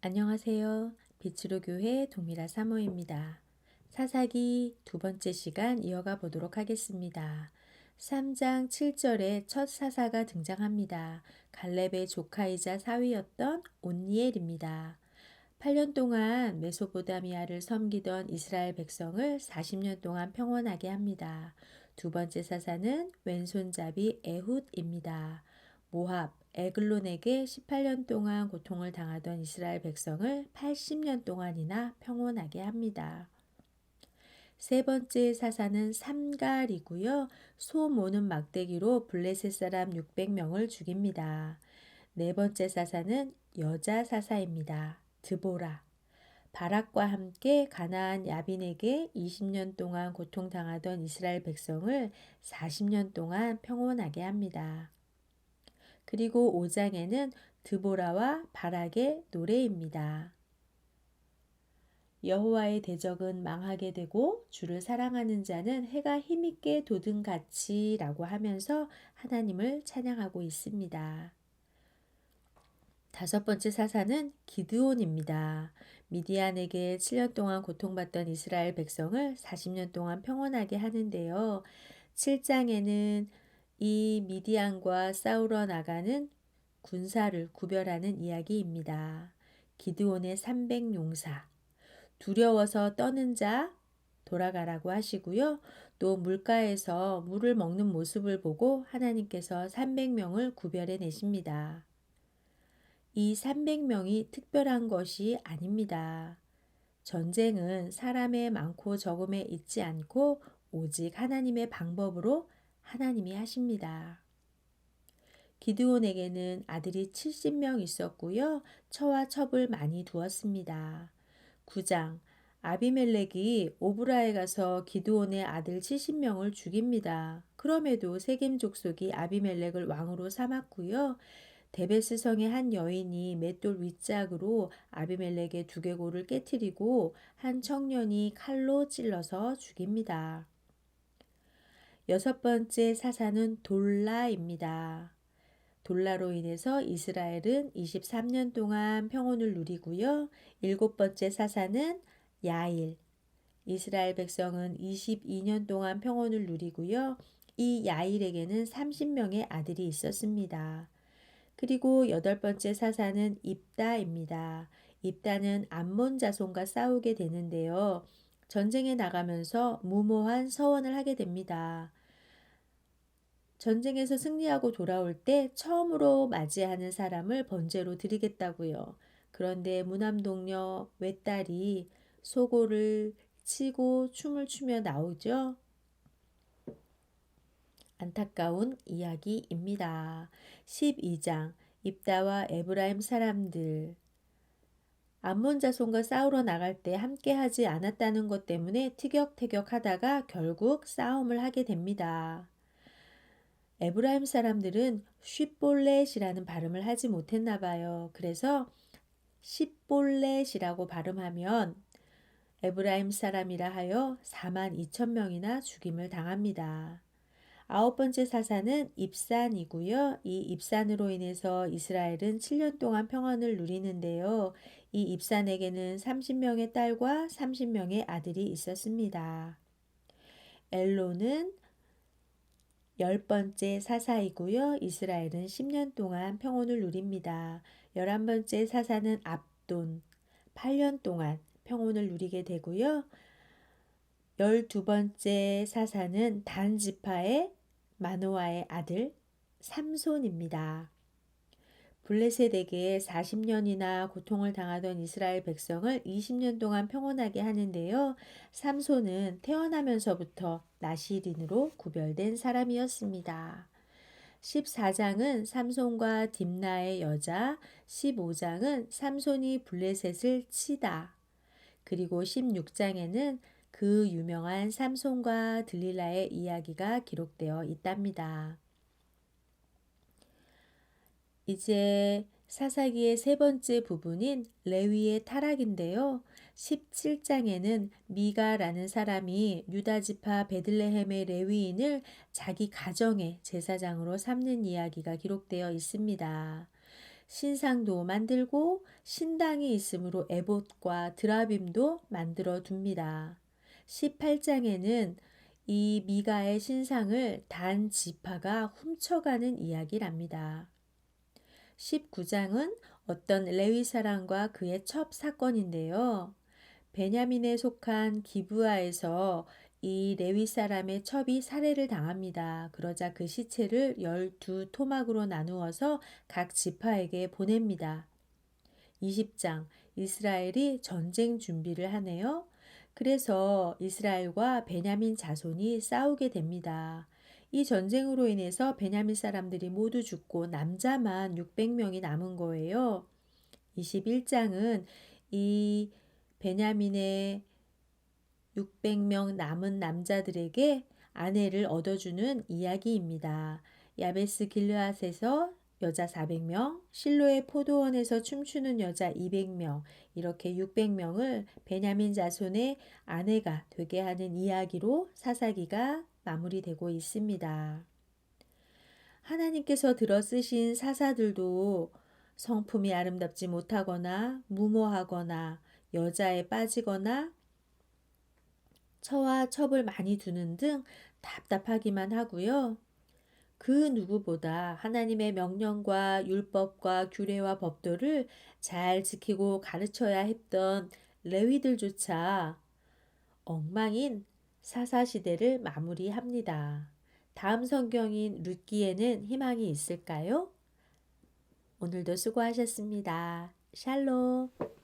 안녕하세요. 빛으로 교회 동미라 사모입니다. 사사기 두 번째 시간 이어가 보도록 하겠습니다. 3장 7절에 첫 사사가 등장합니다. 갈렙의 조카이자 사위였던 온니엘입니다. 8년 동안 메소포타미아를 섬기던 이스라엘 백성을 40년 동안 평온하게 합니다. 두 번째 사사는 왼손잡이 에훗입니다. 모압, 에글론에게 18년 동안 고통을 당하던 이스라엘 백성을 80년 동안이나 평온하게 합니다. 세 번째 사사는 삼갈이고요. 소 모는 막대기로 블레셋 사람 600명을 죽입니다. 네 번째 사사는 여자 사사입니다. 드보라. 바락과 함께 가나안 야빈에게 20년 동안 고통당하던 이스라엘 백성을 40년 동안 평온하게 합니다. 그리고 5장에는 드보라와 바락의 노래입니다. 여호와의 대적은 망하게 되고 주를 사랑하는 자는 해가 힘있게 돋은같이라고 하면서 하나님을 찬양하고 있습니다. 다섯 번째 사사는 기드온입니다. 미디안에게 7년 동안 고통받던 이스라엘 백성을 40년 동안 평온하게 하는데요. 7장에는 이 미디안과 싸우러 나가는 군사를 구별하는 이야기입니다. 기드온의 300용사, 두려워서 떠는 자 돌아가라고 하시고요. 또 물가에서 물을 먹는 모습을 보고 하나님께서 300명을 구별해 내십니다. 이 300명이 특별한 것이 아닙니다. 전쟁은 사람의 많고 적음에 있지 않고 오직 하나님의 방법으로 하나님이 하십니다. 기드온에게는 아들이 70명 있었고요. 처와 첩을 많이 두었습니다. 9장 아비멜렉이 오브라에 가서 기드온의 아들 70명을 죽입니다. 그럼에도 세겜 족속이 아비멜렉을 왕으로 삼았고요. 데베스 성의 한 여인이 맷돌 윗짝으로 아비멜렉의 두개골을 깨뜨리고 한 청년이 칼로 찔러서 죽입니다. 여섯 번째 사사는 돌라입니다. 돌라로 인해서 이스라엘은 23년 동안 평온을 누리고요. 일곱 번째 사사는 야일. 이스라엘 백성은 22년 동안 평온을 누리고요. 이 야일에게는 30명의 아들이 있었습니다. 그리고 여덟 번째 사사는 입다입니다. 입다는 암몬 자손과 싸우게 되는데요. 전쟁에 나가면서 무모한 서원을 하게 됩니다. 전쟁에서 승리하고 돌아올 때 처음으로 맞이하는 사람을 번제로 드리겠다고요. 그런데 무남동녀 외딸이 소고를 치고 춤을 추며 나오죠. 안타까운 이야기입니다. 12장 입다와 에브라임 사람들 암몬 자손과 싸우러 나갈 때 함께하지 않았다는 것 때문에 티격태격하다가 결국 싸움을 하게 됩니다. 에브라임 사람들은 쉽볼렛이라는 발음을 하지 못했나 봐요. 그래서 십볼렛이라고 발음하면 에브라임 사람이라 하여 4만 2천 명이나 죽임을 당합니다. 아홉 번째 사사는 입산이고요. 이 입산으로 인해서 이스라엘은 7년 동안 평안을 누리는데요. 이 입산에게는 30명의 딸과 30명의 아들이 있었습니다. 엘로는 열 번째 사사이고요. 이스라엘은 10년 동안 평온을 누립니다. 11번째 사사는 압돈, 8년 동안 평온을 누리게 되고요. 12번째 사사는 단 지파의 마노아의 아들 삼손입니다. 블레셋에게 40년이나 고통을 당하던 이스라엘 백성을 20년 동안 평온하게 하는데요. 삼손은 태어나면서부터 나시린으로 구별된 사람이었습니다. 14장은 삼손과 딥나의 여자, 15장은 삼손이 블레셋을 치다. 그리고 16장에는 그 유명한 삼손과 들릴라의 이야기가 기록되어 있답니다. 이제 사사기의 세 번째 부분인 레위의 타락인데요. 17장에는 미가라는 사람이 유다 지파 베들레헴의 레위인을 자기 가정의 제사장으로 삼는 이야기가 기록되어 있습니다. 신상도 만들고 신당이 있으므로 에봇과 드라빔도 만들어 둡니다. 18장에는 이 미가의 신상을 단 지파가 훔쳐가는 이야기랍니다. 19장은 어떤 레위 사람과 그의 첩 사건인데요. 베냐민에 속한 기브아에서 이 레위 사람의 첩이 살해를 당합니다. 그러자 그 시체를 12토막으로 나누어서 각 지파에게 보냅니다. 20장 이스라엘이 전쟁 준비를 하네요. 그래서 이스라엘과 베냐민 자손이 싸우게 됩니다. 이 전쟁으로 인해서 베냐민 사람들이 모두 죽고 남자만 600명이 남은 거예요. 21장은 이 베냐민의 600명 남은 남자들에게 아내를 얻어주는 이야기입니다. 야베스 길르앗에서 여자 400명, 실로의 포도원에서 춤추는 여자 200명, 이렇게 600명을 베냐민 자손의 아내가 되게 하는 이야기로 사사기가 마무리되고 있습니다. 하나님께서 들어 쓰신 사사들도 성품이 아름답지 못하거나 무모하거나 여자에 빠지거나 처와 첩을 많이 두는 등 답답하기만 하고요. 그 누구보다 하나님의 명령과 율법과 규례와 법도를 잘 지키고 가르쳐야 했던 레위들조차 엉망인 사사시대를 마무리합니다. 다음 성경인 룻기에는 희망이 있을까요? 오늘도 수고하셨습니다. 샬롬.